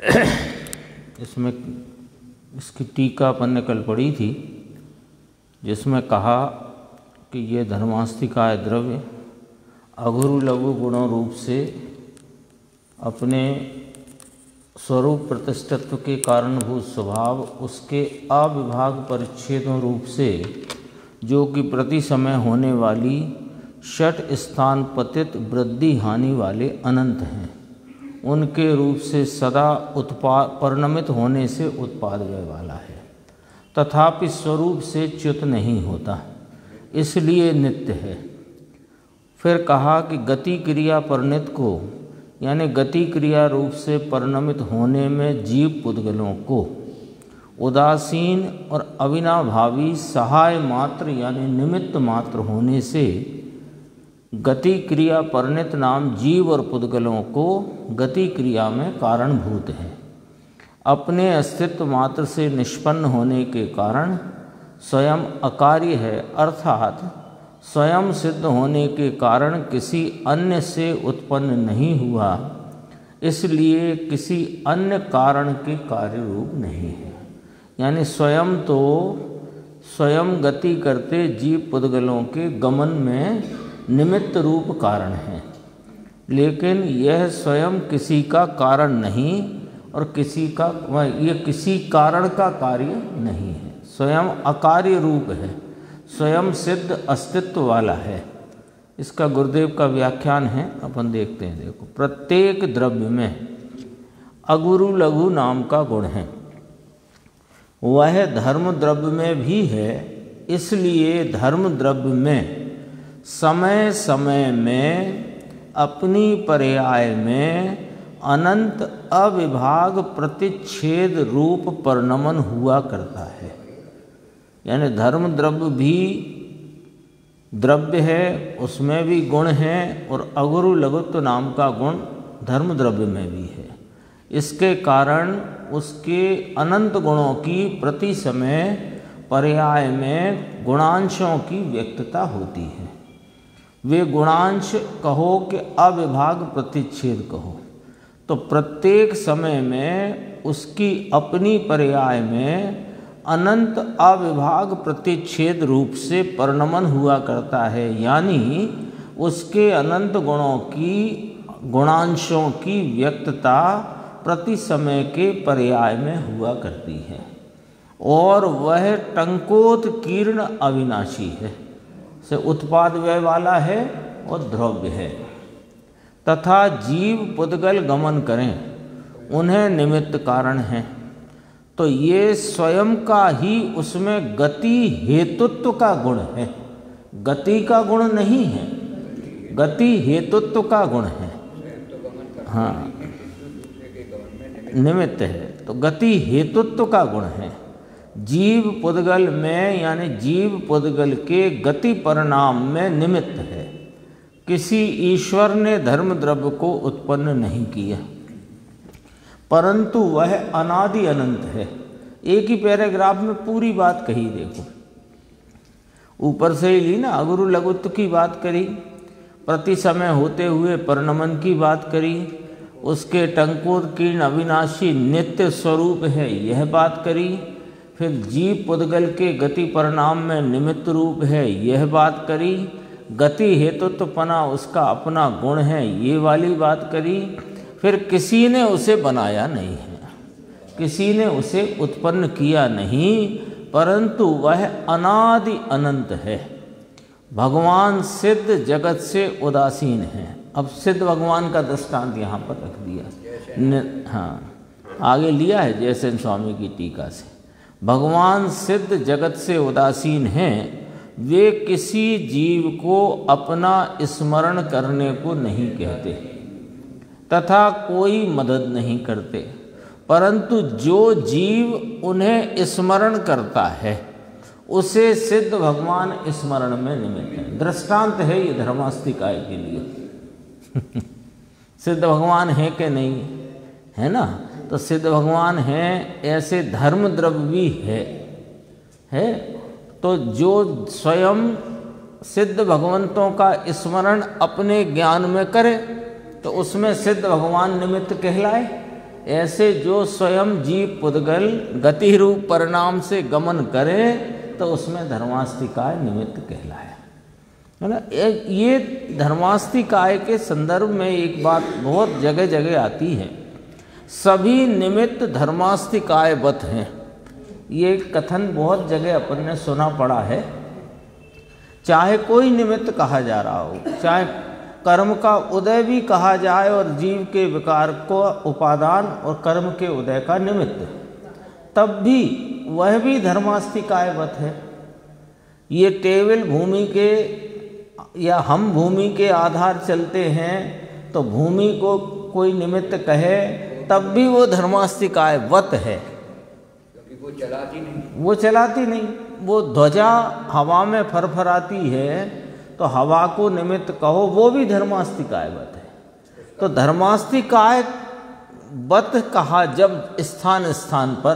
इसमें इसकी टीका अपन ने कल पढ़ी थी, जिसमें कहा कि ये धर्मास्तिकाय द्रव्य अघुरु लघु गुणों रूप से अपने स्वरूप प्रतिष्ठत्व के कारणभूत स्वभाव उसके अविभाग परिच्छेदों रूप से जो कि प्रति समय होने वाली षट स्थान पतित वृद्धि हानि वाले अनंत हैं, उनके रूप से सदा परिणमित होने से उत्पाद व्यय वाला है, तथापि स्वरूप से च्युत नहीं होता, इसलिए नित्य है। फिर कहा कि गति क्रिया परिणित को यानी गति क्रिया रूप से परिणमित होने में जीव पुद्गलों को उदासीन और अविनाभावी सहाय मात्र यानी निमित्त मात्र होने से गति क्रिया परिणित नाम जीव और पुद्गलों को गति क्रिया में कारणभूत है। अपने अस्तित्व मात्र से निष्पन्न होने के कारण स्वयं अकार्य है, अर्थात स्वयं सिद्ध होने के कारण किसी अन्य से उत्पन्न नहीं हुआ, इसलिए किसी अन्य कारण के कार्य रूप नहीं है। यानी स्वयं तो स्वयं गति करते जीव पुद्गलों के गमन में निमित्त रूप कारण है, लेकिन यह स्वयं किसी का कारण नहीं और किसी कारण का कार्य नहीं है, स्वयं अकार्य रूप है, स्वयं सिद्ध अस्तित्व वाला है। इसका गुरुदेव का व्याख्यान है, अपन देखते हैं। देखो, प्रत्येक द्रव्य में अगुरु लघु नाम का गुण है, वह धर्म द्रव्य में भी है, इसलिए धर्म द्रव्य में समय समय में अपनी पर्याय में अनंत अविभाग प्रतिच्छेद रूप परिणमन हुआ करता है। यानी धर्म द्रव्य भी द्रव्य है, उसमें भी गुण है, और अगुरु लघुत्व नाम का गुण धर्म द्रव्य में भी है। इसके कारण उसके अनंत गुणों की प्रति समय पर्याय में गुणांशों की व्यक्तता होती है। वे गुणांश कहो कि अविभाग प्रतिच्छेद कहो, तो प्रत्येक समय में उसकी अपनी पर्याय में अनंत अविभाग प्रतिच्छेद रूप से परिणमन हुआ करता है। यानी उसके अनंत गुणों की गुणांशों की व्यक्तता प्रति समय के पर्याय में हुआ करती है, और वह टंकोत्कीर्ण अविनाशी है, से उत्पाद व्यय वाला है और द्रव्य है। तथा जीव पुद्गल गमन करें, उन्हें निमित्त कारण है, तो ये स्वयं का ही उसमें गति हेतुत्व का गुण है, गति का गुण नहीं है, गति हेतुत्व का गुण है। हाँ, निमित्त है तो गति हेतुत्व का गुण है। जीव पुद्गल में यानी जीव पुद्गल के गति परिणाम में निमित्त है। किसी ईश्वर ने धर्म द्रव्य को उत्पन्न नहीं किया, परंतु वह अनादि अनंत है। एक ही पैराग्राफ में पूरी बात कही। देखो, ऊपर से ही ली ना, अगुरु लघुत्व की बात करी, प्रति समय होते हुए परिणमन की बात करी, उसके टंकोत्कीर्ण अविनाशी नित्य स्वरूप है यह बात करी, फिर जीव पुद्गल के गति परिणाम में निमित्त रूप है यह बात करी, गति हेतुत्वपना उसका अपना गुण है ये वाली बात करी। फिर किसी ने उसे बनाया नहीं है, किसी ने उसे उत्पन्न किया नहीं, परंतु वह अनादि अनंत है। भगवान सिद्ध जगत से उदासीन है। अब सिद्ध भगवान का दृष्टांत यहाँ पर रख दिया। हाँ, आगे लिया है जयसेन स्वामी की टीका से। भगवान सिद्ध जगत से उदासीन हैं, वे किसी जीव को अपना स्मरण करने को नहीं कहते तथा कोई मदद नहीं करते, परंतु जो जीव उन्हें स्मरण करता है उसे सिद्ध भगवान स्मरण में निमित्त है। दृष्टांत है ये धर्मास्तिकाय के लिए। सिद्ध भगवान है कि नहीं है ना, तो सिद्ध भगवान है, ऐसे धर्म द्रव्य भी है। तो जो स्वयं सिद्ध भगवंतों का स्मरण अपने ज्ञान में करे तो उसमें सिद्ध भगवान निमित्त कहलाए, ऐसे जो स्वयं जीव पुद्गल गति रूप परिणाम से गमन करे तो उसमें धर्मास्तिकाय निमित्त कहलाया, है ना। ये धर्मास्तिकाय के संदर्भ में एक बात बहुत जगह जगह आती है, सभी निमित्त धर्मास्तिकायवत हैं। ये कथन बहुत जगह अपन ने सुना पड़ा है। चाहे कोई निमित्त कहा जा रहा हो, चाहे कर्म का उदय भी कहा जाए और जीव के विकार को उपादान और कर्म के उदय का निमित्त, तब भी वह भी धर्मास्तिकायवत है। ये टेबल भूमि के या हम भूमि के आधार चलते हैं तो भूमि को कोई निमित्त कहे तब भी वो धर्मास्तिकायवत है, क्योंकि वो चलाती नहीं। वो ध्वजा हवा में फरफराती है तो हवा को निमित्त कहो, वो भी धर्मास्तिकायवत है। तो धर्मास्तिकायवत कहा जब स्थान स्थान पर,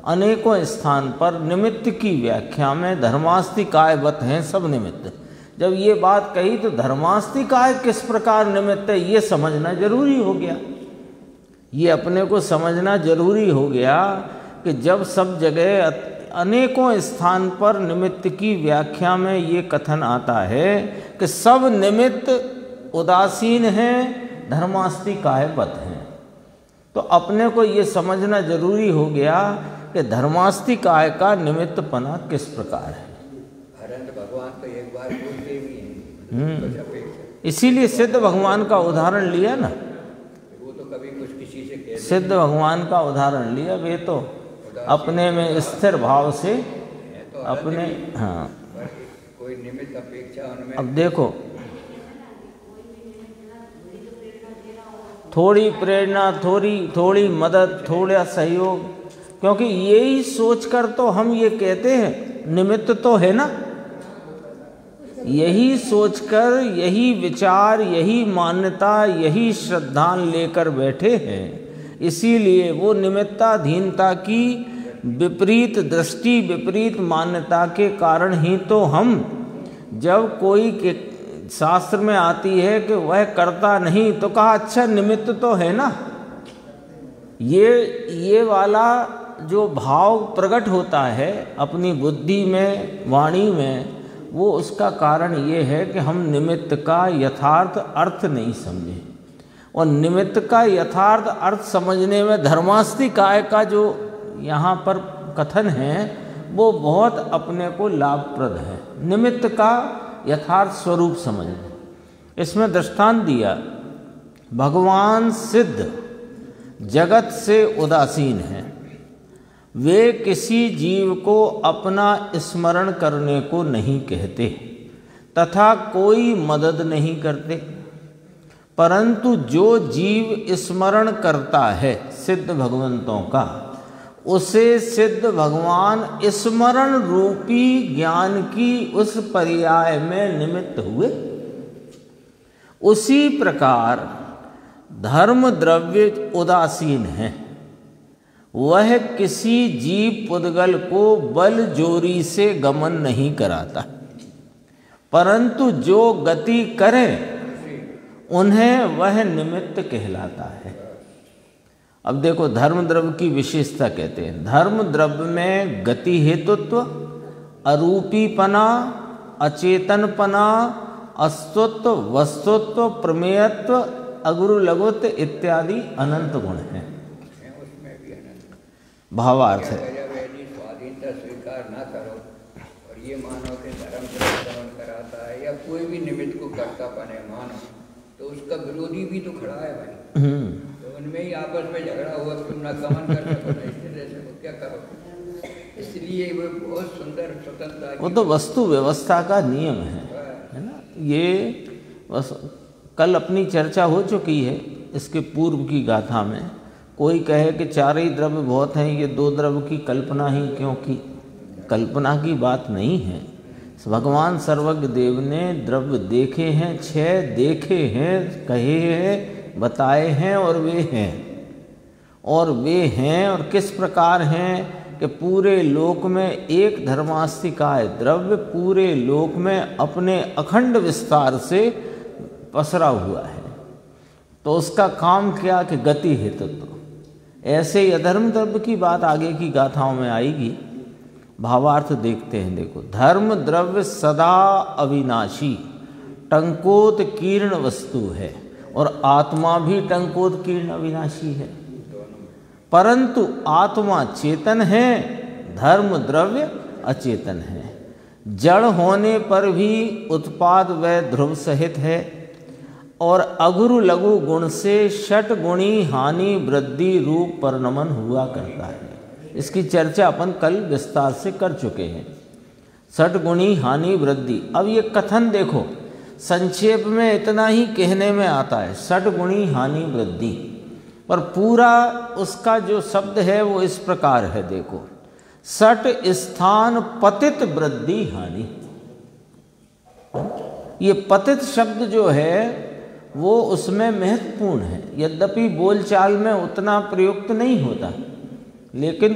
अनेकों स्थान पर निमित्त की व्याख्या में धर्मास्तिकायवत हैं सब निमित्त। जब ये बात कही तो धर्मास्तिकाय किस प्रकार निमित्त है ये समझना जरूरी हो गया। ये अपने को समझना जरूरी हो गया कि जब सब जगह अनेकों स्थान पर निमित्त की व्याख्या में ये कथन आता है कि सब निमित्त उदासीन हैं, धर्मास्तिकायवत हैं, तो अपने को ये समझना जरूरी हो गया कि धर्मास्तिकाय का निमित्तपना किस प्रकार है। भगवान तो एक बार बोलते भी हैं, इसीलिए सिद्ध भगवान का उदाहरण लिया ना, वो तो कभी कुछ किसी से कहते सिद्ध भगवान का उदाहरण लिया। वे तो अपने में स्थिर भाव से तो अपने, हाँ कोई निमित्त अपेक्षा उनमें। अब देखो, थोड़ी प्रेरणा, थोड़ी मदद, थोड़ा सहयोग, क्योंकि यही सोचकर तो हम ये कहते हैं निमित्त तो है ना, यही सोचकर, यही विचार, यही मान्यता, यही श्रद्धा लेकर बैठे हैं। इसीलिए वो निमित्ताधीनता की विपरीत दृष्टि, विपरीत मान्यता के कारण ही तो हम जब कोई के शास्त्र में आती है कि वह करता नहीं तो कहा अच्छा निमित्त तो है ना। ये वाला जो भाव प्रकट होता है अपनी बुद्धि में, वाणी में, वो उसका कारण ये है कि हम निमित्त का यथार्थ अर्थ नहीं समझे। और निमित्त का यथार्थ अर्थ समझने में धर्मास्तिकाय का जो यहाँ पर कथन है वो बहुत अपने को लाभप्रद है। निमित्त का यथार्थ स्वरूप समझना। इसमें दृष्टांत दिया, भगवान सिद्ध जगत से उदासीन हैं, वे किसी जीव को अपना स्मरण करने को नहीं कहते तथा कोई मदद नहीं करते, परंतु जो जीव स्मरण करता है सिद्ध भगवंतों का, उसे सिद्ध भगवान स्मरण रूपी ज्ञान की उस पर्याय में निमित्त हुए। उसी प्रकार धर्म द्रव्य उदासीन है, वह किसी जीव पुद्गल को बल जोरी से गमन नहीं कराता, परंतु जो गति करे उन्हें वह निमित्त कहलाता है। अब देखो, धर्म द्रव्य की विशेषता कहते हैं, धर्म द्रव्य में गति हेतुत्व, अरूपीपना, अचेतनपना, अस्तित्व, वस्तुत्व, प्रमेयत्व, अगुरु लघुत्व इत्यादि अनंत गुण हैं। भावार्थ है, स्वाधीनता स्वीकार ना करो और ये मानो कि धर्म श्रवण कराता है या कोई भी निमित्त को करता बने मानो, तो उसका विरोधी भी तो खड़ा है भाई। तो उनमें ही आपस में झगड़ा हुआ, तुम ना गमन कर सको ना इस तरह से क्या करो। इसलिए वो बहुत सुंदर स्वतंत्रता, वो तो वस्तु व्यवस्था का नियम है ना। ये बस कल अपनी चर्चा हो चुकी है इसके पूर्व की गाथा में। कोई कहे कि चार ही द्रव्य बहुत हैं, ये दो द्रव्य की कल्पना ही क्यों की? कल्पना की बात नहीं है। भगवान सर्वज्ञ देव ने द्रव्य देखे हैं, 6 देखे हैं, कहे हैं, बताए हैं, और वे हैं और किस प्रकार हैं कि पूरे लोक में एक धर्मास्तिकाय द्रव्य पूरे लोक में अपने अखंड विस्तार से पसरा हुआ है। तो उसका काम क्या कि गति हेतुत्व, ऐसे ही अधर्म द्रव्य की बात आगे की गाथाओं में आएगी। भावार्थ देखते हैं, देखो। धर्म द्रव्य सदा अविनाशी टंकोत कीर्ण वस्तु है, और आत्मा भी टंकोत कीर्ण अविनाशी है, परंतु आत्मा चेतन है, धर्म द्रव्य अचेतन है। जड़ होने पर भी उत्पाद व ध्रुव सहित है, और अगुरु लघु गुण से षट गुणी हानि वृद्धि रूप परिणमन हुआ करता है। इसकी चर्चा अपन कल विस्तार से कर चुके हैं। षट गुणी हानि वृद्धि, अब ये कथन देखो, संक्षेप में इतना ही कहने में आता है, षट गुणी हानि वृद्धि, पर पूरा उसका जो शब्द है वो इस प्रकार है, देखो। षट स्थान पतित वृद्धि हानि। ये पतित शब्द जो है वो उसमें महत्वपूर्ण है, यद्यपि बोलचाल में उतना प्रयुक्त नहीं होता, लेकिन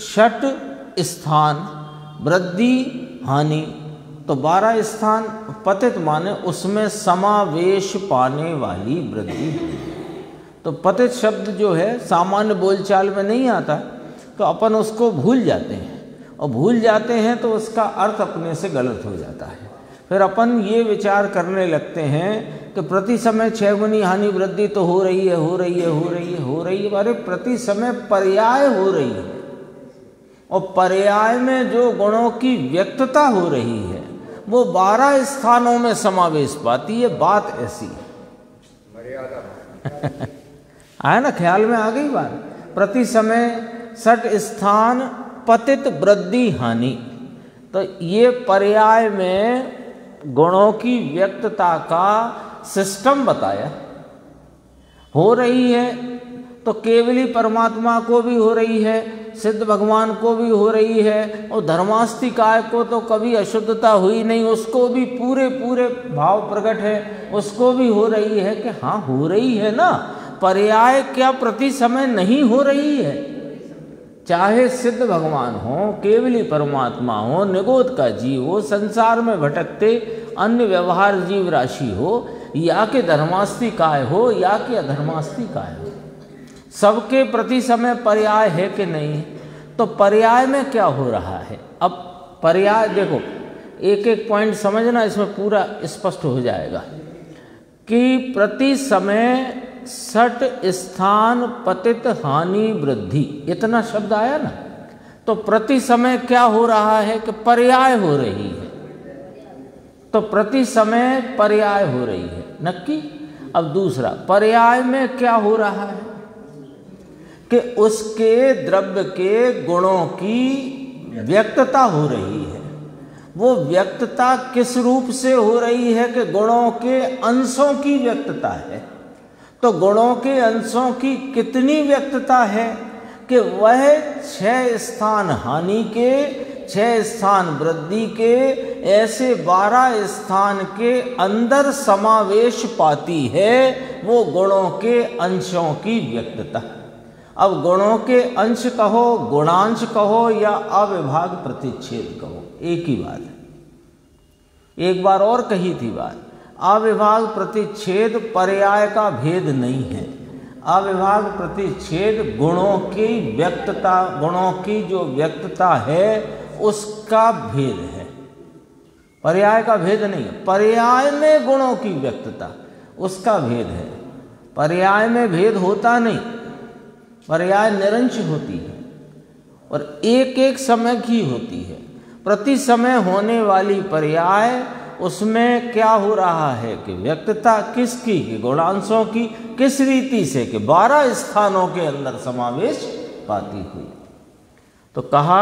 षट स्थान वृद्धि हानि, तो 12 स्थान पतित माने उसमें समावेश पाने वाली वृद्धि। तो पतित शब्द जो है सामान्य बोलचाल में नहीं आता, तो अपन उसको भूल जाते हैं, और भूल जाते हैं तो उसका अर्थ अपने से गलत हो जाता है। फिर अपन ये विचार करने लगते हैं कि प्रति समय 6 गुनी हानि वृद्धि तो हो रही है, हो रही है, हो रही है, हो रही है। अरे प्रति समय पर्याय हो रही है, और पर्याय में जो गुणों की व्यक्तता हो रही है वो 12 स्थानों में समावेश पाती है। बात ऐसी आया ना, ख्याल में आ गई बात। प्रति समय षट स्थान पतित वृद्धि हानि, तो ये पर्याय में गुणों की व्यक्तता का सिस्टम बताया। हो रही है तो केवली परमात्मा को भी हो रही है, सिद्ध भगवान को भी हो रही है, और धर्मास्तिकाय को तो कभी अशुद्धता हुई नहीं, उसको भी पूरे पूरे भाव प्रकट है, उसको भी हो रही है कि हाँ हो रही है ना। पर्याय क्या प्रति समय नहीं हो रही है? चाहे सिद्ध भगवान हो, केवली परमात्मा हो, निगोद का जीव हो, संसार में भटकते अन्य व्यवहार जीव राशि हो, या कि धर्मास्तिकाय हो या कि अधर्मास्तिकाय हो, सबके प्रति समय पर्याय है कि नहीं? तो पर्याय में क्या हो रहा है? अब पर्याय देखो, एक एक पॉइंट समझना, इसमें पूरा स्पष्ट हो जाएगा कि प्रति समय षट स्थान पतित हानि वृद्धि, इतना शब्द आया ना, तो प्रति समय क्या हो रहा है कि पर्याय हो रही है। तो प्रति समय पर्याय हो रही है नक्की। अब दूसरा, पर्याय में क्या हो रहा है कि उसके द्रव्य के गुणों की व्यक्तता हो रही है। वो व्यक्तता किस रूप से हो रही है कि गुणों के अंशों की व्यक्तता है। तो गुणों के अंशों की कितनी व्यक्तता है कि वह 6 स्थान हानि के, 6 स्थान वृद्धि के, ऐसे 12 स्थान के अंदर समावेश पाती है वो गुणों के अंशों की व्यक्तता। अब गुणों के अंश कहो, गुणांश कहो, या अविभाग प्रतिच्छेद कहो, एक ही बात है। एक बार और कही थी बात, अविभाग प्रतिच्छेद पर्याय का भेद नहीं है। अविभाग प्रतिच्छेद गुणों की व्यक्तता, गुणों की जो व्यक्तता है उसका भेद है, पर्याय का भेद नहीं है। पर्याय में गुणों की व्यक्तता उसका भेद है, पर्याय में भेद होता नहीं, पर्याय निरंश होती है और एक एक समय की होती है। प्रति समय होने वाली पर्याय, उसमें क्या हो रहा है कि व्यक्तता किसकी, कि गुणांशों की, किस रीति से कि 12 स्थानों के अंदर समावेश पाती हुई। तो कहा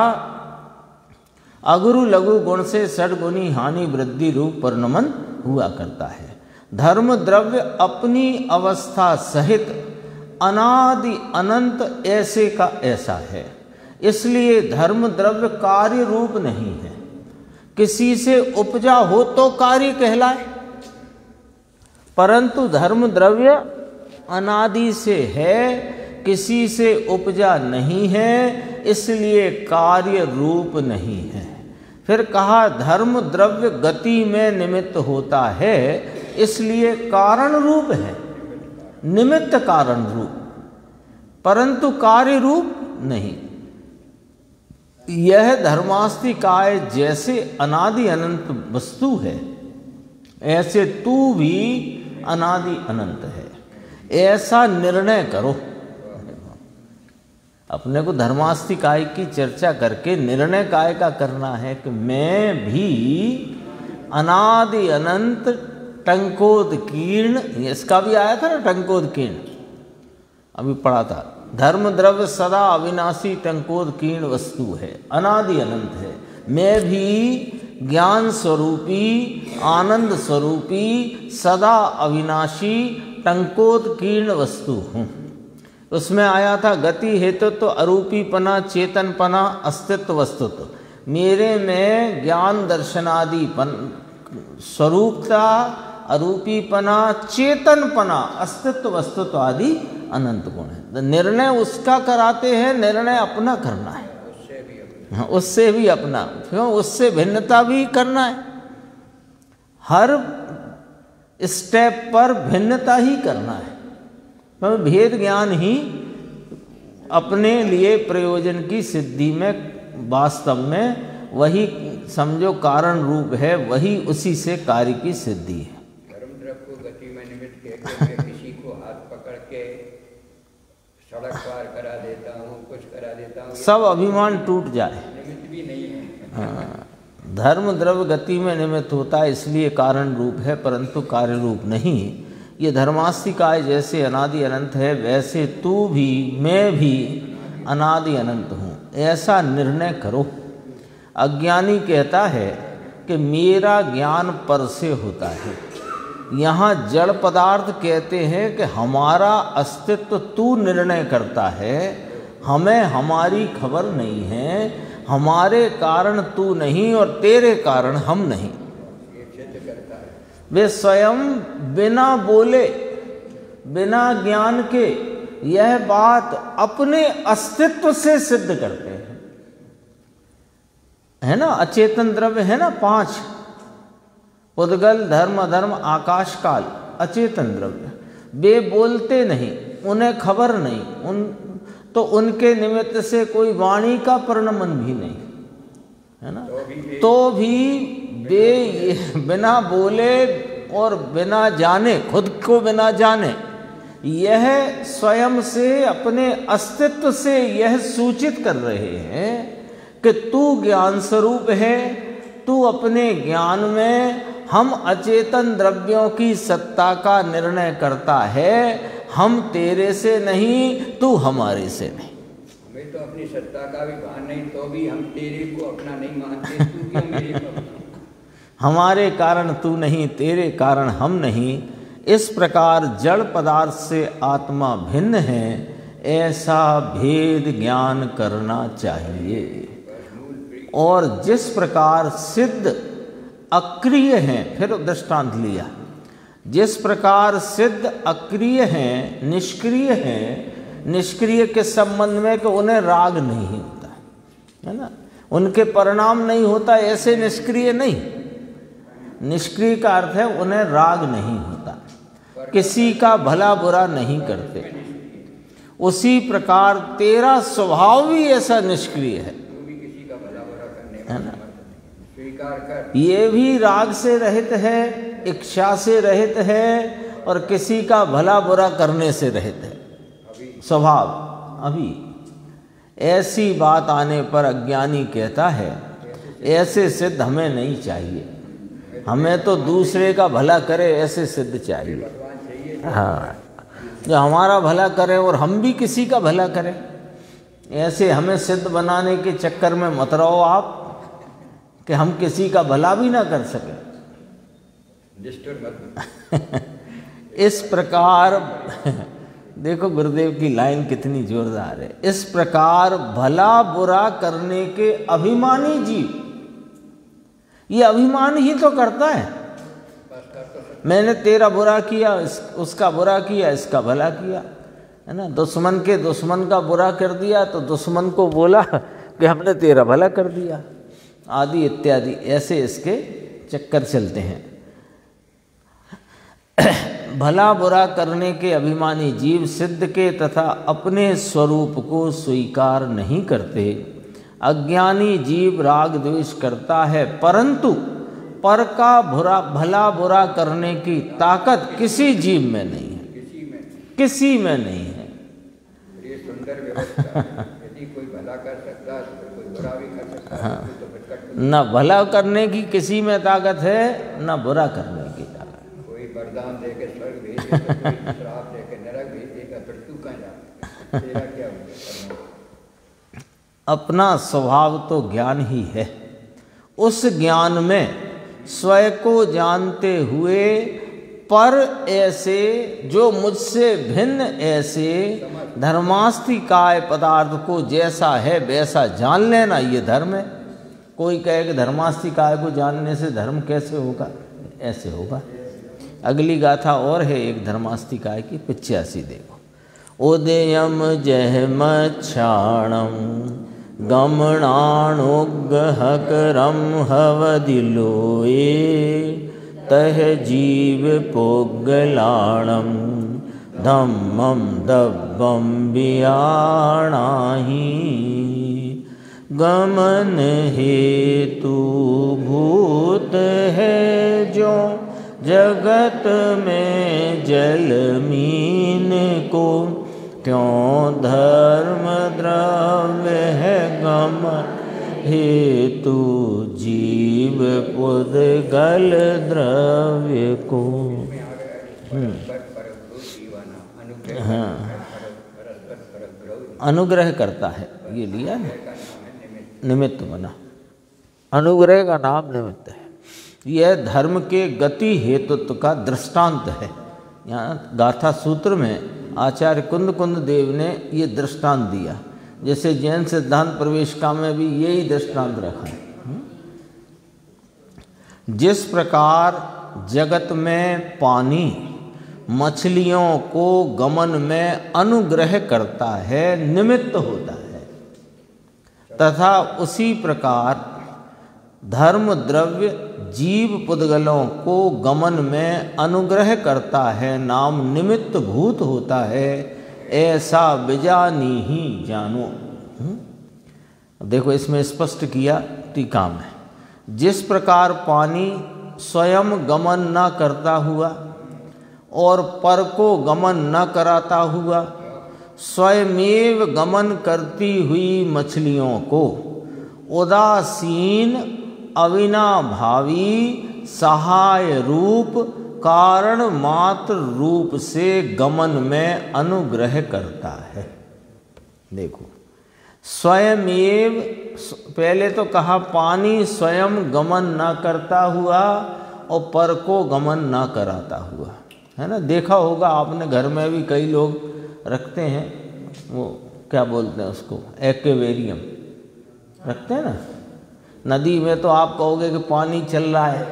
अगुरु लघु गुण से षड्गुणी हानि वृद्धि रूप परिणमन हुआ करता है। धर्म द्रव्य अपनी अवस्था सहित अनादि अनंत ऐसे का ऐसा है, इसलिए धर्म द्रव्य कार्य रूप नहीं है। किसी से उपजा हो तो कार्य कहलाए, परंतु धर्म द्रव्य अनादि से है, किसी से उपजा नहीं है, इसलिए कार्य रूप नहीं है। फिर कहा धर्म द्रव्य गति में निमित्त होता है, इसलिए कारण रूप है, निमित्त कारण रूप। परंतु कार्य रूप नहीं। यह धर्मास्तिकाय जैसे अनादि अनंत वस्तु है, ऐसे तू भी अनादि अनंत है, ऐसा निर्णय करो। अपने को धर्मास्तिकाय की चर्चा करके निर्णय काय का करना है कि मैं भी अनादि अनंत टंकोदकीर्ण, इसका भी आया था ना टंकोदकीर्ण, अभी पढ़ा था। धर्म द्रव्य सदा अविनाशी टंकोदकीर्ण वस्तु है, अनादि अनंत है। मैं भी ज्ञान स्वरूपी, आनंद स्वरूपी, सदा अविनाशी टंकोदकीर्ण वस्तु हूँ। उसमें आया था गति हेतु तो अरूपीपना, चेतनपना, अस्तित्व वस्तुत्व। मेरे में ज्ञान दर्शनादि स्वरूपता, अरूपीपना, चेतनपना, अस्तित्व वस्तुत्व आदि अनंत गुण है। निर्णय उसका कराते हैं, निर्णय अपना करना है। उससे भी अपना, क्यों उससे भिन्नता भी करना है। हर स्टेप पर भिन्नता ही करना है। तो भेद ज्ञान ही अपने लिए प्रयोजन की सिद्धि में वास्तव में वही समझो कारण रूप है, वही उसी से कार्य की सिद्धि है। धर्म द्रव्य को गति में निमित्त कहकर किसी को हाथ पकड़ के सड़क पार करा देता हूँ, कुछ करा देता हूँ, सब अभिमान टूट जाए, निमित्त भी नहीं है। हाँ, धर्म द्रव्य गति में निमित्त होता है, इसलिए कारण रूप है, परंतु कार्य रूप नहीं। ये धर्मास्तिकाय जैसे अनादि अनंत है, वैसे तू भी, मैं भी अनादि अनंत हूँ, ऐसा निर्णय करो। अज्ञानी कहता है कि मेरा ज्ञान पर से होता है। यहाँ जड़ पदार्थ कहते हैं कि हमारा अस्तित्व तू निर्णय करता है, हमें हमारी खबर नहीं है, हमारे कारण तू नहीं और तेरे कारण हम नहीं। वे स्वयं बिना बोले, बिना ज्ञान के यह बात अपने अस्तित्व से सिद्ध करते हैं, है ना। अचेतन द्रव्य है ना 5, उद्गल, धर्म, अधर्म, आकाश, काल, अचेतन द्रव्य। वे बोलते नहीं, उन्हें खबर नहीं, तो उनके निमित्त से कोई वाणी का परिणमन भी नहीं, है ना। तो भी वे बिना बोले और बिना जाने, खुद को बिना जाने, यह स्वयं से, अपने अस्तित्व से यह सूचित कर रहे हैं कि तू ज्ञान स्वरूप है, तू अपने ज्ञान में हम अचेतन द्रव्यों की सत्ता का निर्णय करता है। हम तेरे से नहीं, तू हमारे से नहीं। हमें तो अपनी सत्ता का भी भान नहीं, तो भी हम तेरे को अपना नहीं मानते, तू क्यों मेरे को अपना? हमारे कारण तू नहीं, तेरे कारण हम नहीं। इस प्रकार जड़ पदार्थ से आत्मा भिन्न है, ऐसा भेद ज्ञान करना चाहिए। और जिस प्रकार सिद्ध अक्रिय हैं, फिर दृष्टांत लिया, जिस प्रकार सिद्ध अक्रिय हैं, निष्क्रिय हैं, निष्क्रिय के संबंध में कि उन्हें राग नहीं होता, है ना, उनके परिणाम नहीं होता, ऐसे निष्क्रिय नहीं। निष्क्रिय का अर्थ है उन्हें राग नहीं होता, किसी का भला बुरा नहीं करते। उसी प्रकार तेरा स्वभाव भी ऐसा निष्क्रिय है, है ना। स्वीकार कर, ये भी राग से रहित है, इच्छा से रहित है, और किसी का भला बुरा करने से रहित है स्वभाव। अभी ऐसी बात आने पर अज्ञानी कहता है ऐसे सिद्ध हमें नहीं चाहिए, हमें तो दूसरे का भला करे ऐसे सिद्ध चाहिए। हाँ, जो हमारा भला करे और हम भी किसी का भला करें, ऐसे हमें सिद्ध बनाने के चक्कर में मत रहो आप कि हम किसी का भला भी ना कर सके। इस प्रकार देखो गुरुदेव की लाइन कितनी जोरदार है। इस प्रकार भला बुरा करने के अभिमानी जीव, ये अभिमान ही तो करता है, मैंने तेरा बुरा किया, उसका बुरा किया, इसका भला किया, है ना। दुश्मन के दुश्मन का बुरा कर दिया तो दुश्मन को बोला कि हमने तेरा भला कर दिया, आदि इत्यादि, ऐसे इसके चक्कर चलते हैं। भला बुरा करने के अभिमानी जीव सिद्ध के तथा अपने स्वरूप को स्वीकार नहीं करते। अज्ञानी जीव राग द्वेष करता है, परंतु पर का भला बुरा करने की ताकत किसी जीव में नहीं है, किसी में नहीं है। ये सुंदर व्यवस्था है। यदि कोई भला कर सकता है तो कोई बुरा भी कर सकता है। हाँ। तो फिर न भला करने की किसी में ताकत है, न बुरा करने की ताकत। कोई वरदान दे के स्वर्ग भेजे, तो कोई श्राप दे के नरक भेजेगा, फिर तू कहाँ जा, तेरा क्या होगा? अपना स्वभाव तो ज्ञान ही है। उस ज्ञान में स्वयं को जानते हुए पर ऐसे जो मुझसे भिन्न ऐसे धर्मास्तिकाय पदार्थ को जैसा है वैसा जान लेना, ये धर्म है। कोई कहे कि धर्मास्तिकाय को जानने से धर्म कैसे होगा, ऐसे होगा। अगली गाथा और है एक धर्मास्तिकाय की 85 देखो। उदयम जहमक्षाणम गमणाणुगहकरम हवदिलोए तह जीव पोगलाणम धम्मम दब्बम बियाणाही गमन हेतु भूत है जो जगत में जलमीन को, त्यों धर्म द्रव्य है गमन हेतु जीव पुद्गल द्रव्य को। हाँ, अनुग्रह करता है, ये लिया ना, निमित्त बना। अनुग्रह का नाम निमित्त है। यह धर्म के गति हेतुत्व का दृष्टांत है। यहाँ गाथा सूत्र में आचार्य कुंद देव ने ये दृष्टांत दिया। जैसे जैन सिद्धांत प्रवेशिका में भी यही दृष्टांत रखा है। जिस प्रकार जगत में पानी मछलियों को गमन में अनुग्रह करता है, निमित्त होता है, तथा उसी प्रकार धर्म द्रव्य जीव पुद्गलों को गमन में अनुग्रह करता है, नाम निमित्त भूत होता है, ऐसा बिजानी ही जानो। देखो इसमें स्पष्ट किया टीका में। जिस प्रकार पानी स्वयं गमन न करता हुआ और पर को गमन न कराता हुआ स्वयमेव गमन करती हुई मछलियों को उदासीन अविनाभावी सहाय रूप कारण मात्र रूप से गमन में अनुग्रह करता है। देखो स्वयमेव, पहले तो कहा पानी स्वयं गमन न करता हुआ और पर को गमन न कराता हुआ, है ना। देखा होगा आपने, घर में भी कई लोग रखते हैं, वो क्या बोलते हैं उसको, एक्वेरियम रखते हैं ना। नदी में तो आप कहोगे कि पानी चल रहा है,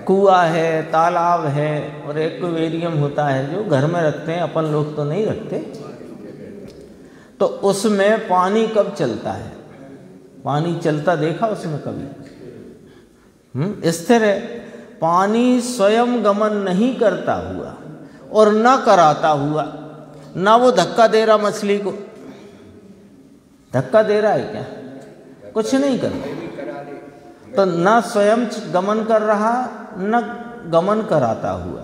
कुआं है, तालाब है, और एक्वेरियम होता है जो घर में रखते हैं। अपन लोग तो नहीं रखते। तो उसमें पानी कब चलता है? पानी चलता देखा उसमें कभी? स्थिर है। पानी स्वयं गमन नहीं करता हुआ और न कराता हुआ, ना वो धक्का दे रहा मछली को। धक्का दे रहा है क्या? कुछ नहीं कर रहा। तो न स्वयं गमन कर रहा, न गमन कराता हुआ।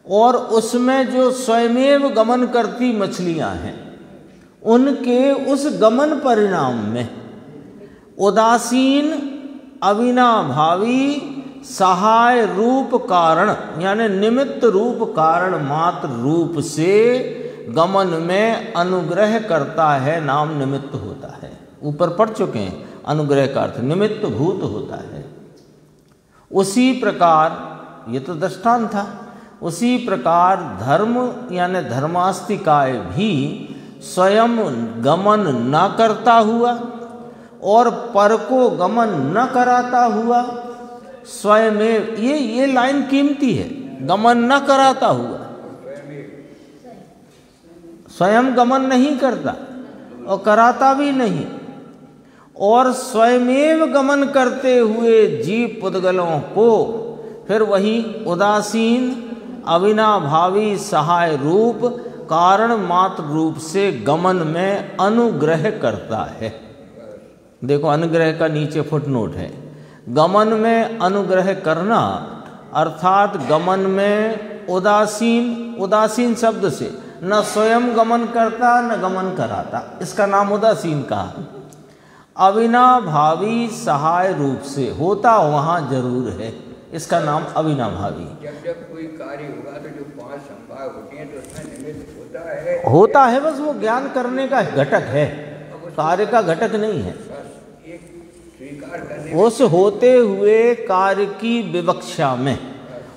और उसमें जो स्वयमेव गमन करती मछलियां हैं, उनके उस गमन परिणाम में उदासीन अविनाभावी सहाय रूप कारण, यानी निमित्त रूप कारण मात्र रूप से गमन में अनुग्रह करता है, नाम निमित्त होता है। ऊपर पढ़ चुके हैं, अनुग्रह का अर्थ निमित्त भूत होता है। उसी प्रकार, ये तो दृष्टांत था, उसी प्रकार धर्म यानी धर्मास्तिकाय भी स्वयं गमन न करता हुआ और पर को गमन न कराता हुआ स्वयमेव, ये लाइन कीमती है, गमन न कराता हुआ, स्वयं गमन नहीं करता और कराता भी नहीं, और स्वयमेव गमन करते हुए जीव पुद्गलों को फिर वही उदासीन अविनाभावी सहाय रूप कारण मात्र रूप से गमन में अनुग्रह करता है। देखो अनुग्रह का नीचे फुटनोट है। गमन में अनुग्रह करना अर्थात गमन में उदासीन शब्द से न स्वयं गमन करता न गमन कराता, इसका नाम उदासीन कहा। अविनाभावी सहाय रूप से होता वहाँ जरूर है, इसका नाम अविनाभावी। जब कोई कार्य होगा तो जो 5 संभाग होते हैं तो उसमें निमित्त होता है, बस वो ज्ञान करने का घटक है, कार्य का घटक नहीं है। उस होते हुए कार्य की विवक्षा में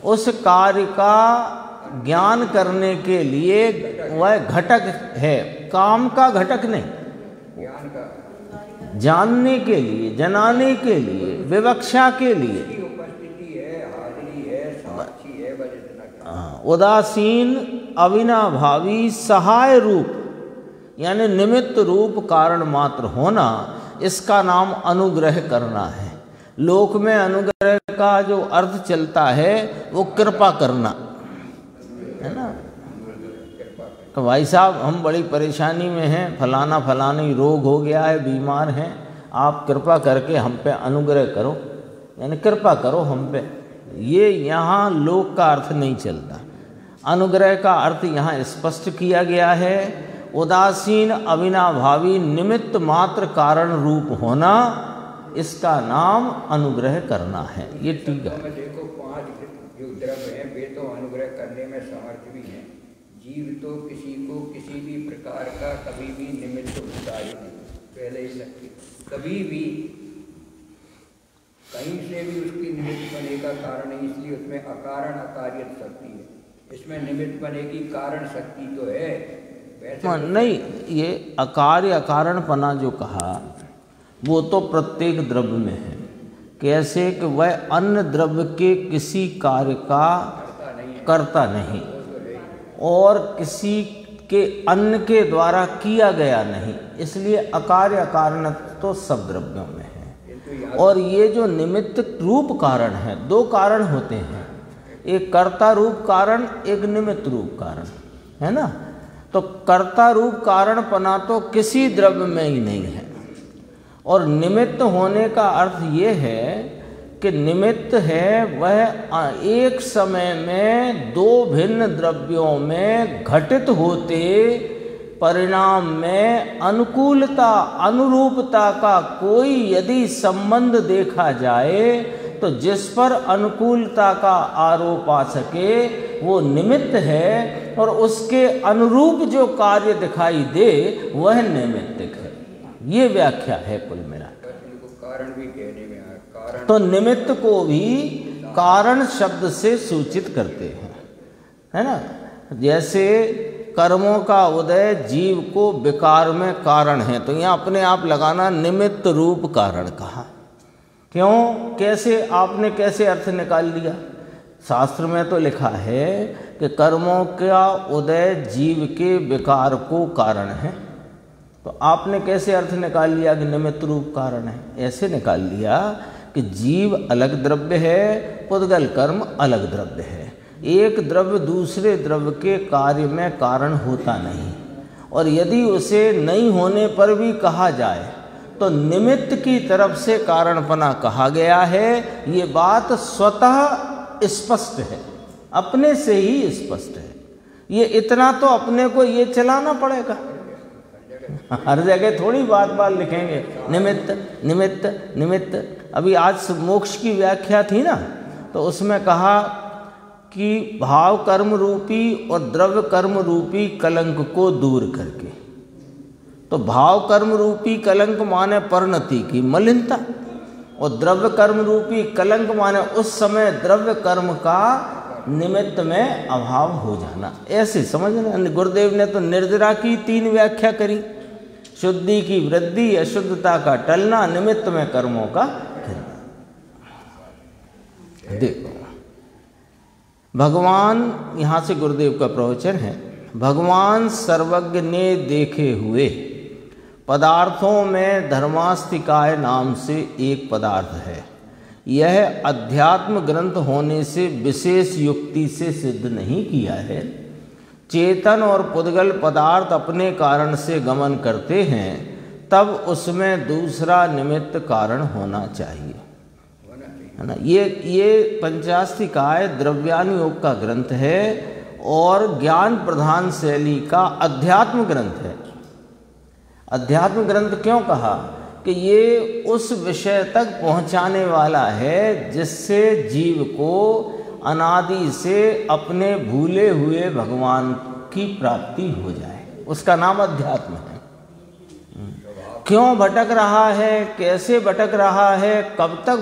उस कार्य का ज्ञान करने के लिए वह घटक है, काम का घटक नहीं। ज्ञान का जानने के लिए, जनाने के लिए, विवक्षा के लिए उपस्थिति है, हाजिरी है, साक्षी है, उदासीन अविनाभावी सहाय रूप यानी निमित्त रूप कारण मात्र होना, इसका नाम अनुग्रह करना है। लोक में अनुग्रह का जो अर्थ चलता है वो कृपा करना है ना। तो भाई साहब हम बड़ी परेशानी में हैं, फलाना फलानी रोग हो गया है, बीमार हैं, आप कृपा करके हम पे अनुग्रह करो, यानी कृपा करो हम पे। ये यहाँ लोक का अर्थ नहीं चलता। अनुग्रह का अर्थ यहाँ स्पष्ट किया गया है। उदासीन अविनाभावी निमित्त मात्र कारण रूप होना, इसका नाम अनुग्रह करना है। ये ठीक है। देखो 5 जो द्रव्य हैं वे तो अनुग्रह करने में समर्थ भी हैं। जीव तो किसी को किसी भी प्रकार का कभी भी निमित्त होता ही नहीं, पहले ही लगती कभी भी कहीं से भी उसकी निमित्त बने का कारण नहीं, इसलिए उसमें अकारण अकार्यत शक्ति है। इसमें निमित्त बने की कारण शक्ति तो है, वैसे नहीं। ये अकार्य अकारणपना जो कहा वो तो प्रत्येक द्रव्य में है। कैसे कि वह अन्य द्रव्य के किसी कार्य का करता नहीं और किसी के अन्य के द्वारा किया गया नहीं, इसलिए अकार्य अकारण तो सब द्रव्यों में है। और ये जो निमित्त रूप कारण है, 2 कारण होते हैं, एक कर्ता रूप कारण, एक निमित्त रूप कारण, है ना। तो कर्ता रूप कारणपना तो किसी द्रव्य में ही नहीं है। और निमित्त होने का अर्थ ये है कि निमित्त है वह एक समय में 2 भिन्न द्रव्यों में घटित होते परिणाम में अनुकूलता अनुरूपता का कोई यदि संबंध देखा जाए तो जिस पर अनुकूलता का आरोप आ सके वो निमित्त है, और उसके अनुरूप जो कार्य दिखाई दे वह निमित्तिक है। ये व्याख्या है कुल मिलाकर। कारण भी कहने में आया, कारण तो निमित्त को भी कारण शब्द से सूचित करते हैं, है ना। जैसे कर्मों का उदय जीव को विकार में कारण है, तो यहाँ अपने आप लगाना निमित्त रूप कारण कहा। क्यों, कैसे, आपने कैसे अर्थ निकाल लिया? शास्त्र में तो लिखा है कि कर्मों का उदय जीव के विकार को कारण है, तो आपने कैसे अर्थ निकाल लिया कि निमित्त रूप कारण है? ऐसे निकाल लिया कि जीव अलग द्रव्य है, पुद्गल कर्म अलग द्रव्य है। एक द्रव्य दूसरे द्रव्य के कार्य में कारण होता नहीं, और यदि उसे नहीं होने पर भी कहा जाए तो निमित्त की तरफ से कारणपना कहा गया है। ये बात स्वतः स्पष्ट है, अपने से ही स्पष्ट है। ये इतना तो अपने को ये चलाना पड़ेगा, हर जगह थोड़ी बात लिखेंगे निमित्त निमित्त निमित्त। अभी आज मोक्ष की व्याख्या थी ना, तो उसमें कहा कि भाव कर्म रूपी और द्रव्य कर्म रूपी कलंक को दूर करके, तो भाव कर्म रूपी कलंक माने परिणति की मलिनता, और द्रव्य कर्म रूपी कलंक माने उस समय द्रव्य कर्म का निमित्त में अभाव हो जाना। ऐसे समझना। गुरुदेव ने तो निर्जरा की 3 व्याख्या करी, शुद्धि की वृद्धि, अशुद्धता का टलना, निमित्त में कर्मों का गिरना। देखो भगवान, यहाँ से गुरुदेव का प्रवचन है, भगवान सर्वज्ञ ने देखे हुए पदार्थों में धर्मास्तिकाय नाम से एक पदार्थ है। यह अध्यात्म ग्रंथ होने से विशेष युक्ति से सिद्ध नहीं किया है। चेतन और पुद्गल पदार्थ अपने कारण से गमन करते हैं, तब उसमें दूसरा निमित्त कारण होना चाहिए, है ना। ये पंचास्तिकाय द्रव्यान योग का ग्रंथ है और ज्ञान प्रधान शैली का अध्यात्म ग्रंथ है। अध्यात्म ग्रंथ क्यों कहा कि ये उस विषय तक पहुंचाने वाला है जिससे जीव को अनादि से अपने भूले हुए भगवान की प्राप्ति हो जाए, उसका नाम अध्यात्म है। क्यों भटक रहा है, कैसे भटक रहा है, कब तक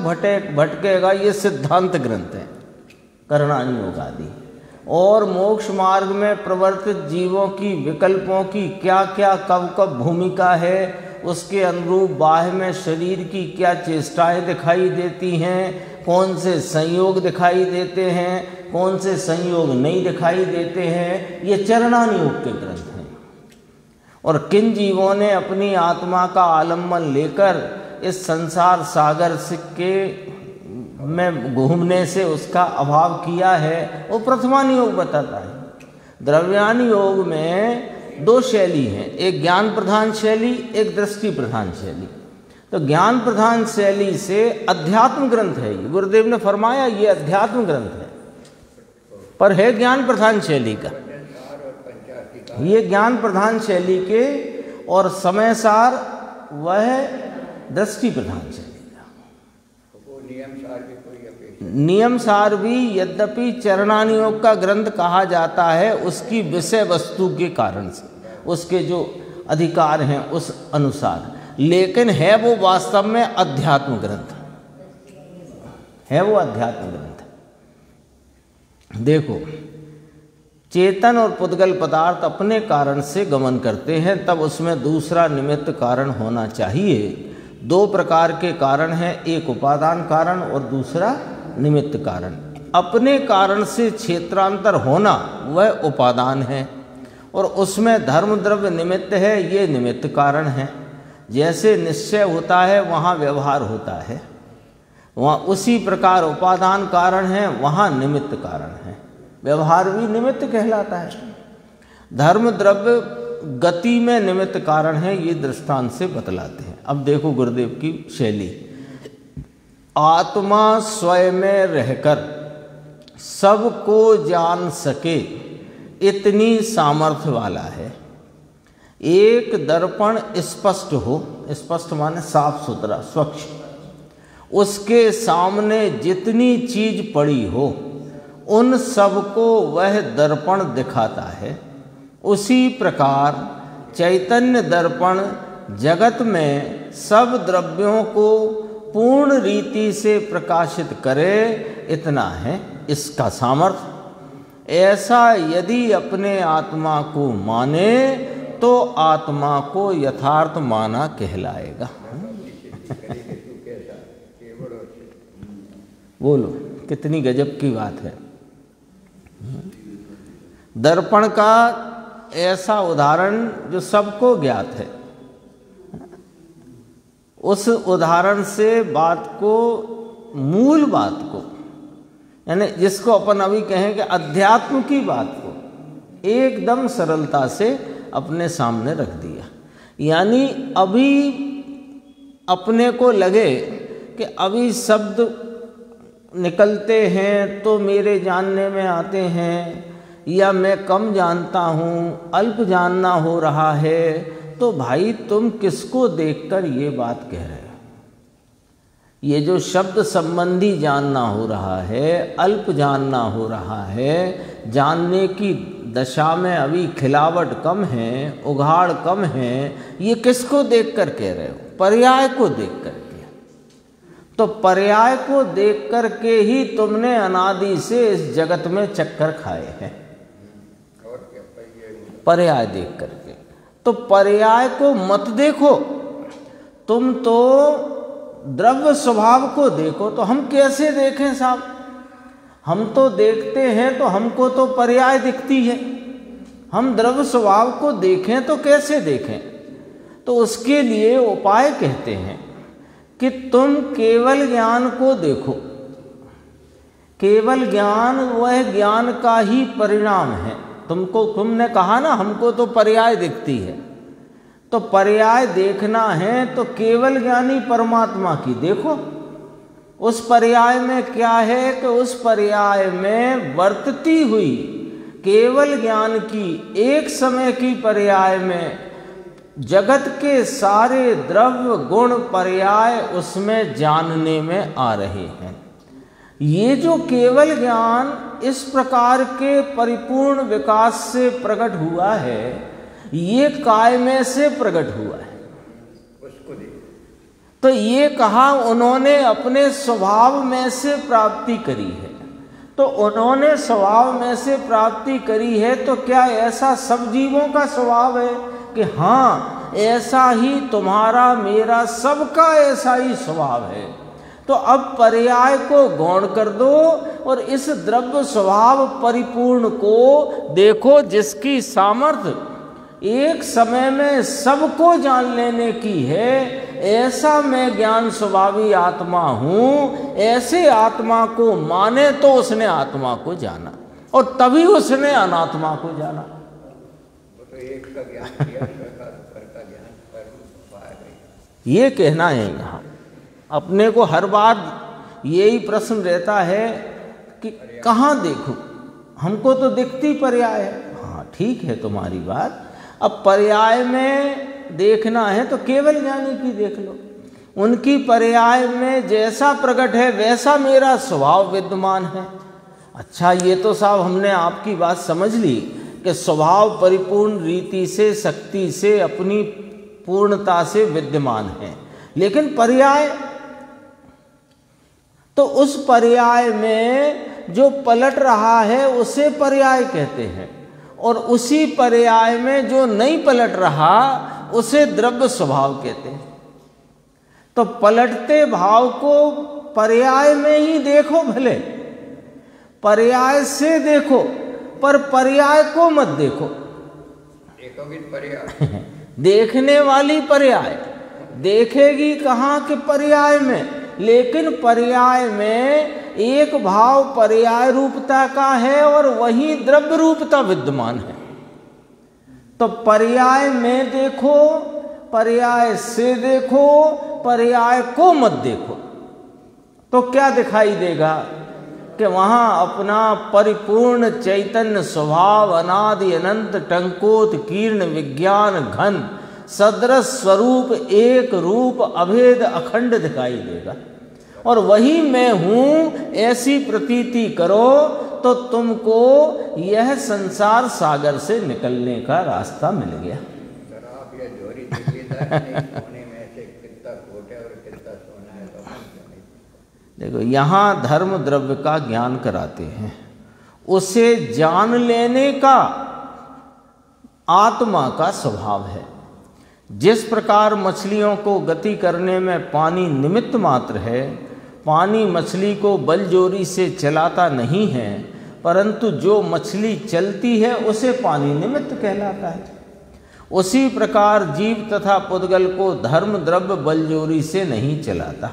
भटकेगा, ये सिद्धांत ग्रंथ है करणानि योग आदि। और मोक्ष मार्ग में प्रवर्तित जीवों की विकल्पों की क्या क्या कब कब भूमिका है, उसके अनुरूप बाह्य में शरीर की क्या चेष्टाएं दिखाई देती हैं, कौन से संयोग दिखाई देते हैं, कौन से संयोग नहीं दिखाई देते हैं, ये चरणानि योग के ग्रंथ हैं। और किन जीवों ने अपनी आत्मा का आलम्बन लेकर इस संसार सागर के में घूमने से उसका अभाव किया है, वो प्रथमान योग बताता है। द्रव्यान योग में दो शैली हैं, एक ज्ञान प्रधान शैली, एक दृष्टि प्रधान शैली। तो ज्ञान प्रधान शैली से अध्यात्म ग्रंथ है ये, गुरुदेव ने फरमाया ये अध्यात्म ग्रंथ है, पर है ज्ञान प्रधान शैली का। ये ज्ञान प्रधान शैली के और समय सार वह दृष्टि प्रधान शैली का। नियम सार भी यद्यपि चरणानि योग का ग्रंथ कहा जाता है उसकी विषय वस्तु के कारण से, उसके जो अधिकार हैं उस अनुसार, लेकिन है वो वास्तव में अध्यात्म ग्रंथ है, वो अध्यात्म ग्रंथ है। देखो, चेतन और पुद्गल पदार्थ अपने कारण से गमन करते हैं, तब उसमें दूसरा निमित्त कारण होना चाहिए। दो प्रकार के कारण हैं, एक उपादान कारण और दूसरा निमित्त कारण। अपने कारण से क्षेत्रांतर होना वह उपादान है और उसमें धर्म द्रव्य निमित्त है, ये निमित्त कारण है। जैसे निश्चय होता है वहाँ व्यवहार होता है, वहाँ उसी प्रकार उपादान कारण है, वहाँ निमित्त कारण है। व्यवहार भी निमित्त कहलाता है। धर्म द्रव्य गति में निमित्त कारण है, ये दृष्टांत से बतलाते हैं। अब देखो गुरुदेव की शैली, आत्मा स्वयं में रहकर सबको जान सके इतनी सामर्थ्य वाला है। एक दर्पण स्पष्ट हो, स्पष्ट माने साफ सुथरा स्वच्छ, उसके सामने जितनी चीज पड़ी हो उन सबको वह दर्पण दिखाता है। उसी प्रकार चैतन्य दर्पण जगत में सब द्रव्यों को पूर्ण रीति से प्रकाशित करे, इतना है इसका सामर्थ्य। ऐसा यदि अपने आत्मा को माने तो आत्मा को यथार्थ माना कहलाएगा। बोलो कितनी गजब की बात है। दर्पण का ऐसा उदाहरण जो सबको ज्ञात है, उस उदाहरण से बात को, मूल बात को, यानी जिसको अपन अभी कहें कि अध्यात्म की बात को एकदम सरलता से अपने सामने रख दिया। यानी अभी अपने को लगे कि अभी शब्द निकलते हैं तो मेरे जानने में आते हैं, या मैं कम जानता हूँ, अल्प जानना हो रहा है, तो भाई तुम किसको देखकर ये बात कह रहे हो? ये जो शब्द संबंधी जानना हो रहा है, अल्प जानना हो रहा है, जानने की दशा में अभी खिलावट कम है, उघाड़ कम है, ये किसको देखकर कह रहे हो? पर्याय को देख कर के। तो पर्याय को देख कर के ही तुमने अनादि से इस जगत में चक्कर खाए हैं, पर्याय देख करके। तो पर्याय को मत देखो, तुम तो द्रव्य स्वभाव को देखो। तो हम कैसे देखें साहब? हम तो देखते हैं तो हमको तो पर्याय दिखती है, हम द्रव्य स्वभाव को देखें तो कैसे देखें? तो उसके लिए उपाय कहते हैं कि तुम केवल ज्ञान को देखो। केवल ज्ञान वह ज्ञान का ही परिणाम है। तुमने कहा ना हमको तो पर्याय दिखती है, तो पर्याय देखना है तो केवल ज्ञानी परमात्मा की देखो। उस पर्याय में क्या है कि उस पर्याय में वर्तती हुई केवल ज्ञान की एक समय की पर्याय में जगत के सारे द्रव्य गुण पर्याय उसमें जानने में आ रहे हैं। ये जो केवल ज्ञान इस प्रकार के परिपूर्ण विकास से प्रकट हुआ है, ये काय में से प्रकट हुआ है। तो ये कहा उन्होंने अपने स्वभाव में से प्राप्ति करी है। तो उन्होंने स्वभाव में से प्राप्ति करी है, तो क्या ऐसा सब जीवों का स्वभाव है कि हाँ ऐसा ही तुम्हारा मेरा सबका ऐसा ही स्वभाव है? तो अब पर्याय को गौण कर दो और इस द्रव्य स्वभाव परिपूर्ण को देखो, जिसकी सामर्थ्य एक समय में सबको जान लेने की है। ऐसा मैं ज्ञान स्वभावी आत्मा हूँ, ऐसे आत्मा को माने तो उसने आत्मा को जाना और तभी उसने अनात्मा को जाना। तो एक का ज्ञान किया, का ज्ञान पर ये कहना है यहाँ। अपने को हर बार यही प्रश्न रहता है कि कहाँ देखूं, हमको तो दिखती पर्याय है। हाँ ठीक है तुम्हारी बात। अब पर्याय में देखना है तो केवल ज्ञानी की देख लो। उनकी पर्याय में जैसा प्रकट है वैसा मेरा स्वभाव विद्यमान है। अच्छा ये तो साहब हमने आपकी बात समझ ली कि स्वभाव परिपूर्ण रीति से शक्ति से अपनी पूर्णता से विद्यमान है, लेकिन पर्याय तो उस पर्याय में जो पलट रहा है उसे पर्याय कहते हैं, और उसी पर्याय में जो नहीं पलट रहा उसे द्रव्य स्वभाव कहते हैं। तो पलटते भाव को पर्याय में ही देखो, भले पर्याय से देखो पर पर्याय को मत देखो। पर्याय देखने वाली पर्याय देखेगी कहाँ के पर्याय में, लेकिन पर्याय में एक भाव पर्याय रूपता का है और वही द्रव्य रूपता विद्यमान है। तो पर्याय में देखो, पर्याय से देखो, पर्याय को मत देखो। तो क्या दिखाई देगा कि वहाँ अपना परिपूर्ण चैतन्य स्वभाव अनादि अनंत टंकोत कीर्ण विज्ञान घन सदृश स्वरूप एक रूप अभेद अखंड दिखाई देगा, और वही मैं हूँ ऐसी प्रतीति करो तो तुमको यह संसार सागर से निकलने का रास्ता मिल गया। शराब या जोरी सोने में से कितना खोट है और कितना सोना है तो देखो यहाँ धर्म द्रव्य का ज्ञान कराते हैं, उसे जान लेने का आत्मा का स्वभाव है। जिस प्रकार मछलियों को गति करने में पानी निमित्त मात्र है, पानी मछली को बलजोरी से चलाता नहीं है, परंतु जो मछली चलती है उसे पानी निमित्त कहलाता है। उसी प्रकार जीव तथा पुद्गल को धर्म द्रव्य बलजोरी से नहीं चलाता,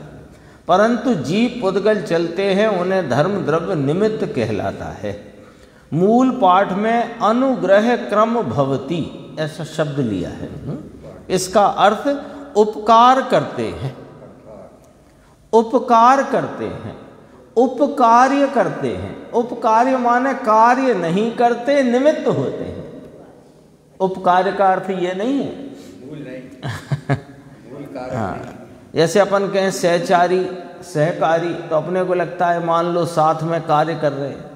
परंतु जीव पुद्गल चलते हैं, उन्हें धर्म द्रव्य निमित्त कहलाता है। मूल पाठ में अनुग्रह क्रम भवति ऐसा शब्द लिया है। इसका अर्थ उपकार करते हैं, उपकार करते हैं, उपकार्य करते हैं। उपकार्य माने कार्य नहीं करते, निमित्त होते हैं। उपकार्य का अर्थ ये नहीं है, मूल नहीं, मूल कार्य हाँ। जैसे अपन कहें सहचारी सहकारी, तो अपने को लगता है मान लो साथ में कार्य कर रहे हैं।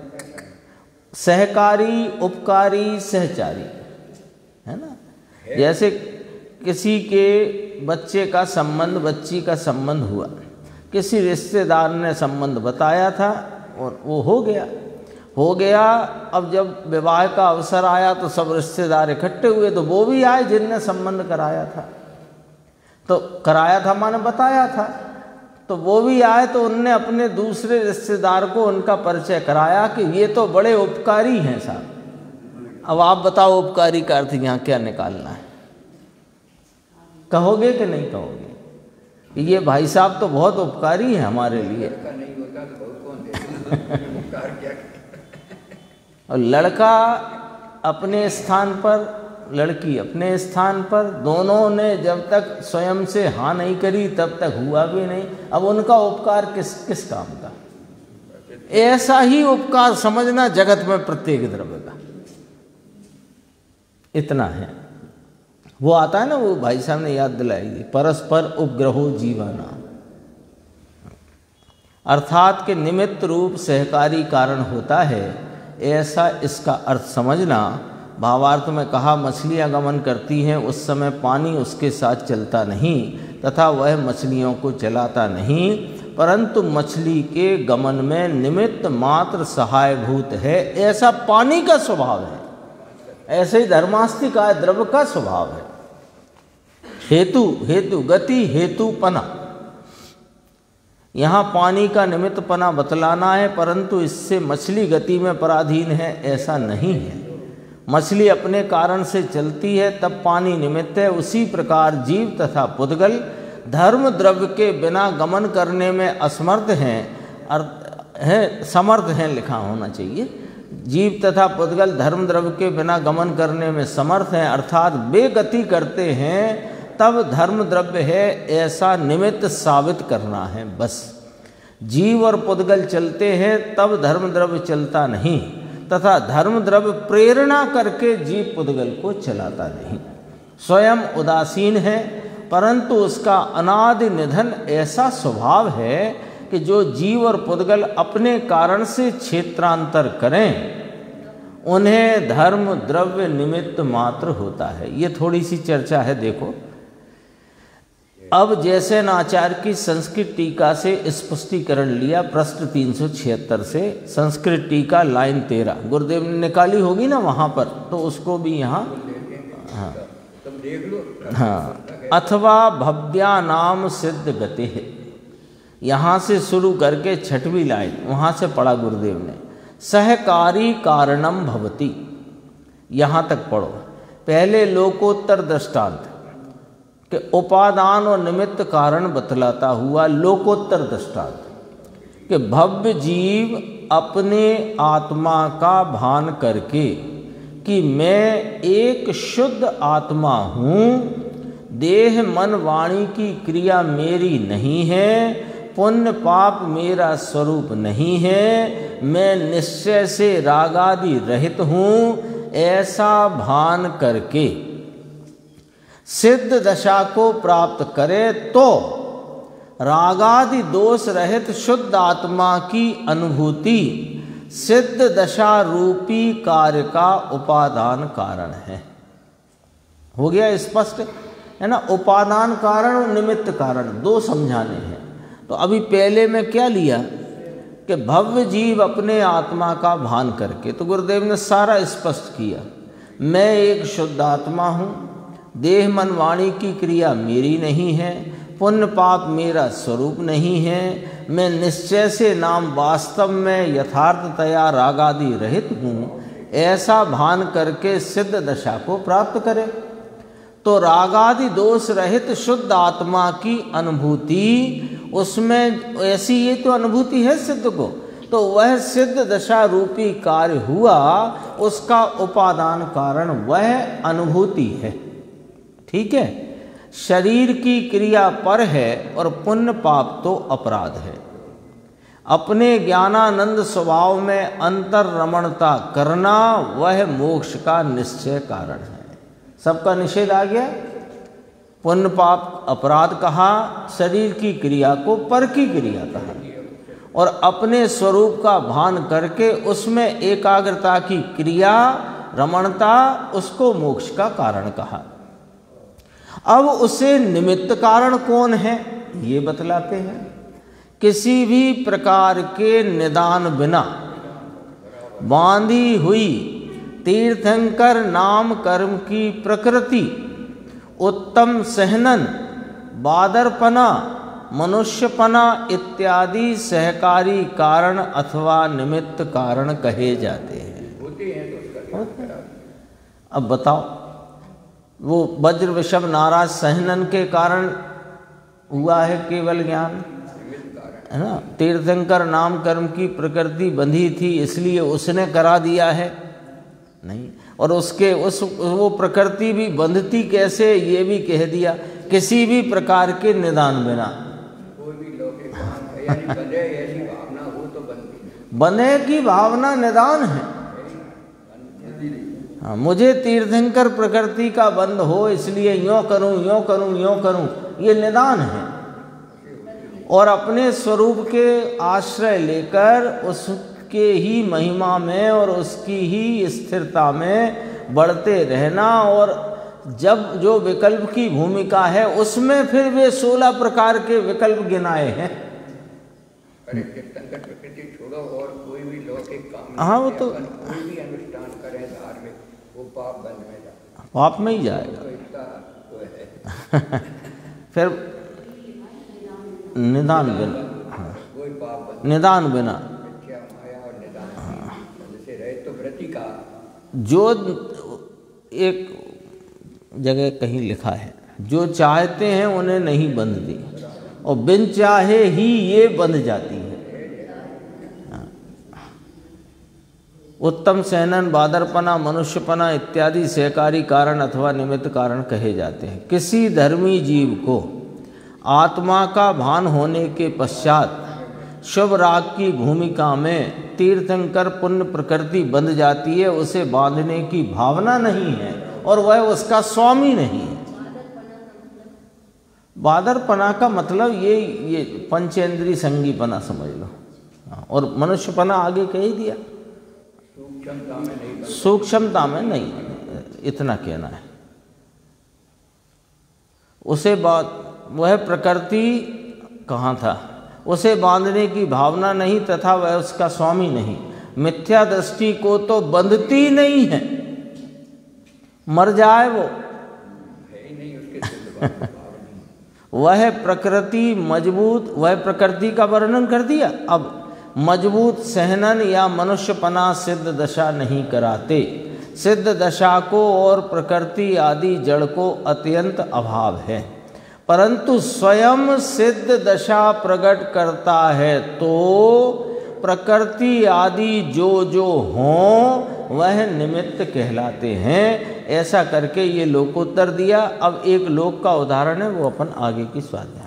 सहकारी, उपकारी, सहचारी, है ना। जैसे किसी के बच्चे का संबंध, बच्ची का संबंध हुआ, किसी रिश्तेदार ने संबंध बताया था और वो हो गया। अब जब विवाह का अवसर आया तो सब रिश्तेदार इकट्ठे हुए, तो वो भी आए जिनने संबंध कराया था। तो कराया था माने बताया था, तो वो भी आए, तो उनने अपने दूसरे रिश्तेदार को उनका परिचय कराया कि ये तो बड़े उपकारी हैं साहब। अब आप बताओ उपकारी का अर्थ यहाँ क्या निकालना है? कहोगे कि नहीं कहोगे? ये भाई साहब तो बहुत उपकारी है हमारे लिए। लड़का नहीं होता तो बहुत कौन देता उपकार क्या करता। और लड़का अपने स्थान पर, लड़की अपने स्थान पर, दोनों ने जब तक स्वयं से हाँ नहीं करी तब तक हुआ भी नहीं। अब उनका उपकार किस काम का? ऐसा ही उपकार समझना जगत में प्रत्येक द्रव्य का। इतना है। वो आता है ना, वो भाई साहब ने याद दिलाई, परस्पर उपग्रहो जीवाना, अर्थात के निमित्त रूप सहकारी कारण होता है, ऐसा इसका अर्थ समझना। भावार्थ में कहा मछलियाँ गमन करती हैं, उस समय पानी उसके साथ चलता नहीं तथा वह मछलियों को चलाता नहीं, परंतु मछली के गमन में निमित्त मात्र सहायभूत है, ऐसा पानी का स्वभाव है। ऐसे ही धर्मास्तिक आय द्रव्य का स्वभाव है। हेतु गति हेतुपना, यहाँ पानी का निमित्तपना बतलाना है, परंतु इससे मछली गति में पराधीन है ऐसा नहीं है। मछली अपने कारण से चलती है तब पानी निमित्त है। उसी प्रकार जीव तथा पुद्गल धर्म द्रव्य के बिना गमन करने में असमर्थ हैं, समर्थ हैं लिखा होना चाहिए। जीव तथा पुद्गल धर्म द्रव्य के बिना गमन करने में समर्थ हैं, अर्थात बेगति करते हैं तब धर्म द्रव्य है ऐसा निमित्त साबित करना है। बस जीव और पुद्गल चलते हैं तब धर्म द्रव्य चलता नहीं, तथा धर्म द्रव्य प्रेरणा करके जीव पुद्गल को चलाता नहीं। स्वयं उदासीन है, परंतु उसका अनादि निधन ऐसा स्वभाव है कि जो जीव और पुद्गल अपने कारण से क्षेत्रांतर करें उन्हें धर्म द्रव्य निमित्त मात्र होता है। ये थोड़ी सी चर्चा है, देखो। अब जैसे आचार्य की संस्कृत टीका से स्पष्टीकरण लिया प्रश्न 376 से, संस्कृत टीका लाइन 13 गुरुदेव ने निकाली होगी ना वहाँ पर, तो उसको भी यहाँ हाँ हाँ, अथवा भव्या नाम सिद्ध गति है, यहाँ से शुरू करके 6वीं लाइन वहाँ से पढ़ा गुरुदेव ने। सहकारी कारणम भवति, यहाँ तक पढ़ो। पहले लोकोत्तर दृष्टांत के उपादान और निमित्त कारण बतलाता हुआ लोकोत्तर दृष्टांत कि भव्य जीव अपने आत्मा का भान करके कि मैं एक शुद्ध आत्मा हूँ, देह मन वाणी की क्रिया मेरी नहीं है, पुण्य पाप मेरा स्वरूप नहीं है, मैं निश्चय से रागादि रहित हूँ, ऐसा भान करके सिद्ध दशा को प्राप्त करे तो रागादि दोष रहित शुद्ध आत्मा की अनुभूति सिद्ध दशा रूपी कार्य का उपादान कारण है। हो गया स्पष्ट है ना? उपादान कारण और निमित्त कारण दो समझाने हैं। तो अभी पहले में क्या लिया कि भव्य जीव अपने आत्मा का भान करके, तो गुरुदेव ने सारा स्पष्ट किया, मैं एक शुद्ध आत्मा हूँ, देह मन वाणी की क्रिया मेरी नहीं है, पुण्य पाप मेरा स्वरूप नहीं है, मैं निश्चय से नाम वास्तव में यथार्थतया रागादि रहित हूँ, ऐसा भान करके सिद्ध दशा को प्राप्त करे। तो रागादि दोष रहित शुद्ध आत्मा की अनुभूति, उसमें ऐसी ये तो अनुभूति है सिद्ध को, तो वह सिद्ध दशा रूपी कार्य हुआ, उसका उपादान कारण वह अनुभूति है। ठीक है, शरीर की क्रिया पर है और पुण्य पाप तो अपराध है। अपने ज्ञानानंद स्वभाव में अंतर रमणता करना वह मोक्ष का निश्चय कारण है। सबका निषेध आ गया। पुण्य पाप अपराध कहा, शरीर की क्रिया को पर की क्रिया कहा, और अपने स्वरूप का भान करके उसमें एकाग्रता की क्रिया रमणता, उसको मोक्ष का कारण कहा। अब उसे निमित्त कारण कौन है ये बतलाते हैं। किसी भी प्रकार के निदान बिना बांधी हुई तीर्थंकर नाम कर्म की प्रकृति, उत्तम सहनन, बादरपना, मनुष्यपना इत्यादि सहकारी कारण अथवा निमित्त कारण कहे जाते हैं। अब बताओ, वो वज्र विषभ नाराज सहनन के कारण हुआ है केवल ज्ञान, है ना। तीर्थंकर नाम कर्म की प्रकृति बंधी थी इसलिए उसने करा दिया है, नहीं। और उसके वो प्रकृति भी बंधती कैसे ये भी कह दिया, किसी भी प्रकार के निदान बिना। कोई भी लौकिक काम यानी बंधे ऐसी भावना हो तो बनती, बंधे की भावना निदान है। हाँ, मुझे तीर्थंकर प्रकृति का बंध हो इसलिए यूँ करूँ यूँ करूँ यूँ करूँ, ये निदान है। और अपने स्वरूप के आश्रय लेकर उसके ही महिमा में और उसकी ही स्थिरता में बढ़ते रहना, और जब जो विकल्प की भूमिका है उसमें फिर वे 16 प्रकार के विकल्प गिनाए हैं। अरे तीर्थंकर प्रकृति छोड़ो और कोई भी लौकिक काम, हाँ वो तो कोई भी अनुष्ठान करें धार्मिक, वो पाप बंध में जाता, पाप में ही जाएगा। तो इतना तो है। फिर निदान बिना, हाँ, कोई पाप बंध, निदान बिना मिथ्या माया और निदान, जैसे रहे तो व्रति का जो एक जगह कहीं लिखा है, जो चाहते हैं उन्हें नहीं बंधती और बिन चाहे ही ये बंध जाती है। उत्तम सहनन, बादरपना, मनुष्यपना इत्यादि सहकारी कारण अथवा निमित्त कारण कहे जाते हैं। किसी धर्मी जीव को आत्मा का भान होने के पश्चात शुभ राग की भूमिका में तीर्थंकर पुण्य प्रकृति बंध जाती है, उसे बांधने की भावना नहीं है और वह उसका स्वामी नहीं है। बादरपना का मतलब ये पंचेंद्रीय संगीपना समझ लो। और मनुष्यपना आगे कह ही दिया, सूक्ष्मता में नहीं, इतना कहना है। उसे वह प्रकृति कहाँ था, उसे बांधने की भावना नहीं तथा वह उसका स्वामी नहीं। मिथ्या दृष्टि को तो बंधती नहीं है, मर जाए वो है ही नहीं उसके वह प्रकृति मजबूत, वह प्रकृति का वर्णन कर दिया। अब मजबूत सहनन या मनुष्यपना सिद्ध दशा नहीं कराते। सिद्ध दशा को और प्रकृति आदि जड़ को अत्यंत अभाव है, परंतु स्वयं सिद्ध दशा प्रकट करता है तो प्रकृति आदि जो जो हों वह निमित्त कहलाते हैं। ऐसा करके ये लोकोत्तर दिया। अब एक लोक का उदाहरण है, वो अपन आगे की स्वाध्याय